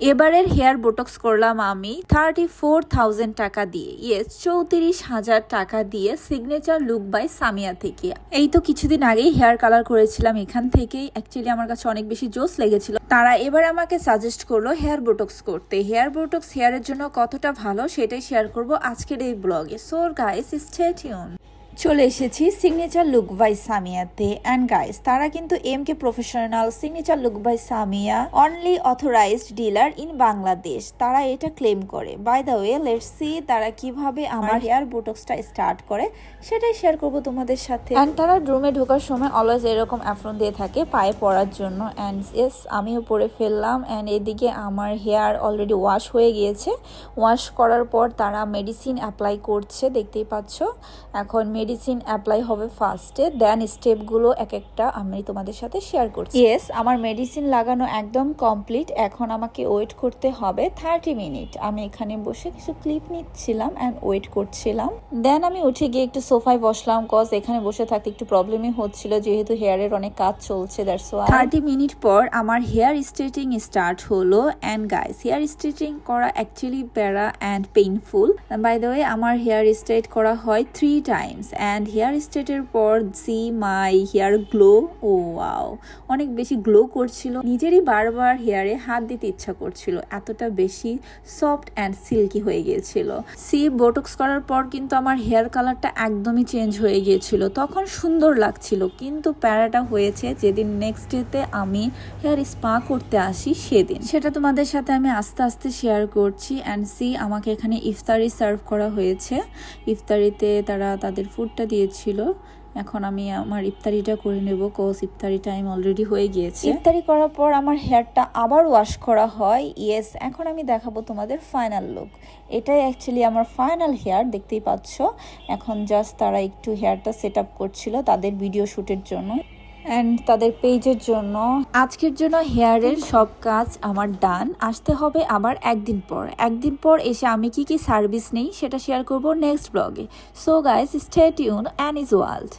এবারের hair botox করলাম আমি 34,000 টাকা দিয়ে, ইয়েস 34,000 টাকা দিয়ে সিগনেচার লুক বাই সামিয়া থেকে। এই তো কিছুদিন আগেই হেয়ার কালার করেছিলাম এখান থেকেই। অ্যাকচুয়ালি আমার কাছে অনেক বেশি জোস লেগেছিল। তারা এবার আমাকে সাজেস্ট করলো হেয়ার বোটক্স করতে। হেয়ার বোটক্স হেয়ারের জন্য কতটা ভালো সেটাই শেয়ার করব আজকের এই ব্লগে। So guys stay tune. চলে এসেছি সিগনেচার লুক বাই সামিয়াতে। অ্যান্ড গাইস, তারা কিন্তু MK professional signature look by Samia only authorized dealer in Bangladesh, তারা এটা ক্লেম করে। By the way, let's see তারা কিভাবে আমার হেয়ার বোটক্সটা স্টার্ট করে সেটাই শেয়ার করব তোমাদের সাথে। অ্যান্ড তারা রুমে ঢোকার সময় অলওয়েজ এরকম অ্যাফ্রন দিয়ে থাকে পায়ে পরার জন্য। অ্যান্ড ইয়েস, আমিও পরে ফেললাম। অ্যান্ড এদিকে আমার হেয়ার অলরেডি ওয়াশ হয়ে গিয়েছে। ওয়াশ করার পর তারা মেডিসিন অ্যাপ্লাই করছে, দেখতেই পাচ্ছ। এখন মেডিসিন অ্যাপ্লাই হবে ফার্স্টে, দেন স্টেপগুলো এক একটা আমি তোমাদের সাথে শেয়ার করছি। ইয়েস, আমার মেডিসিন লাগানো একদম কমপ্লিট। এখন আমাকে ওয়েট করতে হবে 30 মিনিট। আমি এখানে বসে কিছু ক্লিপ নিচ্ছিলাম অ্যান্ড ওয়েট করছিলাম। দেন আমি উঠে গিয়ে একটু সোফায় বসলাম, কজ এখানে বসে থাকতে একটু প্রবলেমই হচ্ছিল যেহেতু হেয়ারের অনেক কাজ চলছে। দ্যাটস ওয়াই 30 মিনিট পর আমার হেয়ার স্ট্রেটিং স্টার্ট হলো। অ্যান্ড গাইস, হেয়ার স্ট্রেটিং করা অ্যাকচুয়ালি প্যারা and painful. By the way, আমার হেয়ার স্ট্রেট করা হয় 3 টাইমস। অ্যান্ড হেয়ার স্ট্রেটের পর see my hair glow. Oh wow, অনেক বেশি গ্লো করছিল। নিজেরই বারবার হেয়ারে হাত দিতে ইচ্ছা করছিল, এতটা বেশি সফট অ্যান্ড সিল্কি হয়ে গিয়েছিল। সি বোটক্স করার পর কিন্তু আমার হেয়ার কালারটা একদমই চেঞ্জ হয়ে গিয়েছিল। তখন সুন্দর লাগছিল, কিন্তু প্যারাটা হয়েছে যেদিন নেক্সট ডেতে আমি হেয়ার স্পা করতে আসি সেদিন। সেটা তোমাদের সাথে আমি আস্তে আস্তে শেয়ার করছি। অ্যান্ড সি, আমাকে এখানে ইফতারি সার্ভ করা হয়েছে। ইফতারিতে তারা তাদের ফুডটা দিয়েছিল। এখন আমি আমার ইফতারিটা করে নেব, কজ ইফতারি টাইম অলরেডি হয়ে গিয়েছে। ইফতারি করার পর আমার হেয়ারটা আবার ওয়াশ করা হয়। ইয়েস, এখন আমি দেখাবো তোমাদের ফাইনাল লুক। এটাই অ্যাকচুয়ালি আমার ফাইনাল হেয়ার, দেখতেই পাচ্ছ। এখন জাস্ট তারা একটু হেয়ারটা সেট আপ করছিল তাদের ভিডিও শ্যুটের জন্য অ্যান্ড তাদের পেজের জন্য। আজকের জন্য হেয়ারের সব কাজ আমার ডান। আসতে হবে আবার একদিন পর এসে আমি কি সার্ভিস নেই সেটা শেয়ার করব নেক্সট ব্লগে। So guys, stay tune and is world.